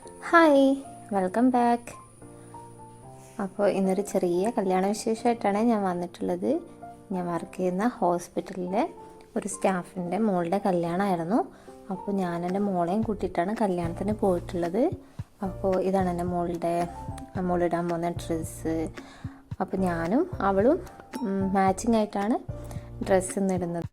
Hi, welcome back. അപ്പോൾ ഇന്നൊരു ചെറിയ കല്യാണ വിശേഷമായിട്ടാണ് ഞാൻ വന്നിട്ടുള്ളത്. ഞാൻ വർക്ക് ചെയ്യുന്ന ഹോസ്പിറ്റലിലെ ഒരു സ്റ്റാഫിൻ്റെ മോളുടെ കല്യാണമായിരുന്നു. അപ്പോൾ ഞാൻ എൻ്റെ മോളെയും കൂട്ടിയിട്ടാണ് കല്യാണത്തിന് പോയിട്ടുള്ളത്. അപ്പോൾ ഇതാണ് എൻ്റെ മോളിടാൻ പോകുന്ന ഡ്രസ്സ്. അപ്പോൾ ഞാനും അവളും മാച്ചിങ് ആയിട്ടാണ് ഡ്രസ്സ് ഇടുന്നത്.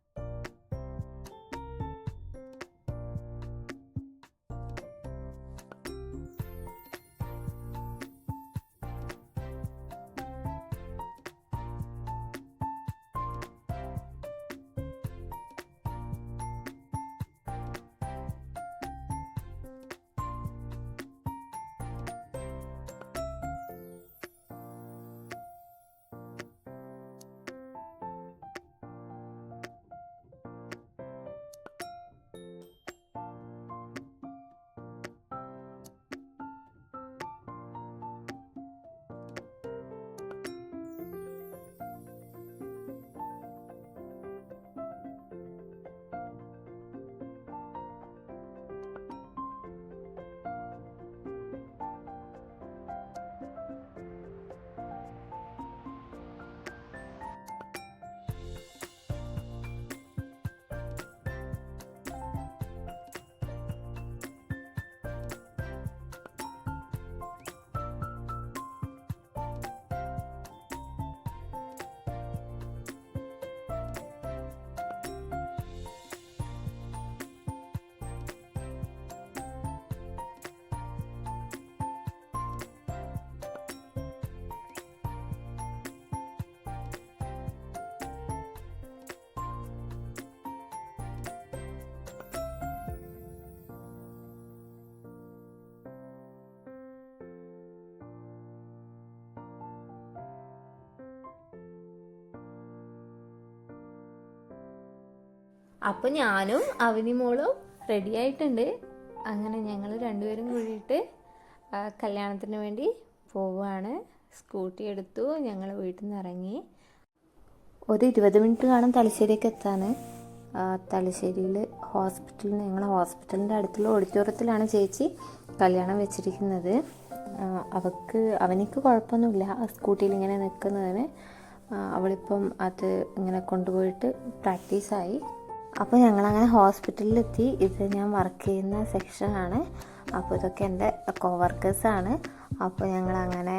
അപ്പോൾ ഞാനും അവനി മോളും റെഡി ആയിട്ടുണ്ട്. അങ്ങനെ ഞങ്ങൾ രണ്ടുപേരും കൂടിയിട്ട് കല്യാണത്തിന് വേണ്ടി പോവുകയാണ്. സ്കൂട്ടി എടുത്തു, ഞങ്ങൾ വീട്ടിൽ നിന്ന് ഇറങ്ങി. ഒരു 20 മിനിറ്റ് കാണും തലശ്ശേരിക്ക് എത്താൻ. തലശ്ശേരിയിൽ ഞങ്ങൾ ഹോസ്പിറ്റലിൻ്റെ അടുത്തുള്ള ഓഡിറ്റോറിയത്തിലാണ് ചേച്ചി കല്യാണം വെച്ചിരിക്കുന്നത്. അവനിക്ക് കുഴപ്പമൊന്നുമില്ല സ്കൂട്ടിയിൽ ഇങ്ങനെ നിൽക്കുന്നതിന്. അവളിപ്പം അത് ഇങ്ങനെ കൊണ്ടുപോയിട്ട് പ്രാക്ടീസായി. അപ്പോൾ ഞങ്ങളങ്ങനെ ഹോസ്പിറ്റലിലെത്തി. ഇത് ഞാൻ വർക്ക് ചെയ്യുന്ന സെക്ഷനാണ്. അപ്പോൾ ഇതൊക്കെ എൻ്റെ കോവർക്കേഴ്സാണ്. അപ്പോൾ ഞങ്ങളങ്ങനെ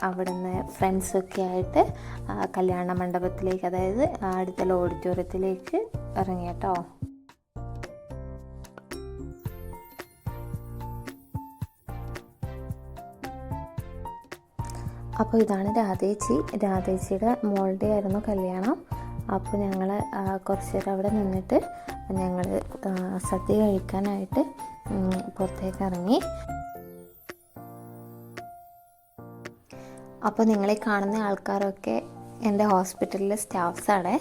അവിടുന്ന് ഫ്രണ്ട്സൊക്കെ ആയിട്ട് കല്യാണ മണ്ഡപത്തിലേക്ക്, അതായത് അടുത്തുള്ള ഓഡിറ്റോറിയത്തിലേക്ക് ഇറങ്ങി കേട്ടോ. അപ്പോൾ ഇതാണ് രാധേച്ചിയുടെ മോളുടെ ആയിരുന്നു കല്യാണം. അപ്പോൾ ഞങ്ങൾ കുറച്ച് നേരം അവിടെ നിന്നിട്ട് ഞങ്ങൾ സദ്യ കഴിക്കാനായിട്ട് പുറത്തേക്ക് ഇറങ്ങി. അപ്പോൾ നിങ്ങളെ കാണുന്ന ആൾക്കാരൊക്കെ എൻ്റെ ഹോസ്പിറ്റലിലെ സ്റ്റാഫ്സാണ്.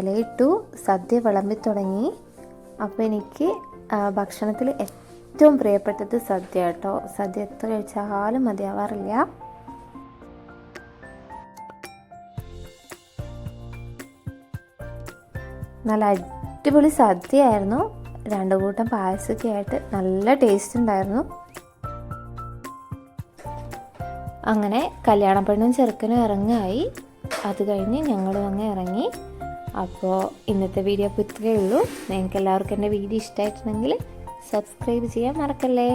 ഇലയിട്ടു, സദ്യ വിളമ്പി തുടങ്ങി. അപ്പോൾ എനിക്ക് ഭക്ഷണത്തിൽ ഏറ്റവും പ്രിയപ്പെട്ടത് സദ്യ കേട്ടോ. സദ്യ എത്ര കഴിച്ചാലും മതിയാവാറില്ല. നല്ല അടിപൊളി സദ്യയായിരുന്നു. 2 കൂട്ടം പായസമൊക്കെ ആയിട്ട് നല്ല ടേസ്റ്റ് ഉണ്ടായിരുന്നു. അങ്ങനെ കല്യാണ പെണ്ണും ചെറുക്കനും ഇറങ്ങായി. അത് കഴിഞ്ഞ് ഞങ്ങളും അങ്ങ് ഇറങ്ങി. അപ്പോൾ ഇന്നത്തെ വീഡിയോ അപ്പോൾ ഇത്രയേ ഉള്ളൂ. നിങ്ങൾക്ക് എല്ലാവർക്കും എൻ്റെ വീഡിയോ ഇഷ്ടമായിട്ടുണ്ടെങ്കിൽ സബ്സ്ക്രൈബ് ചെയ്യാൻ മറക്കല്ലേ.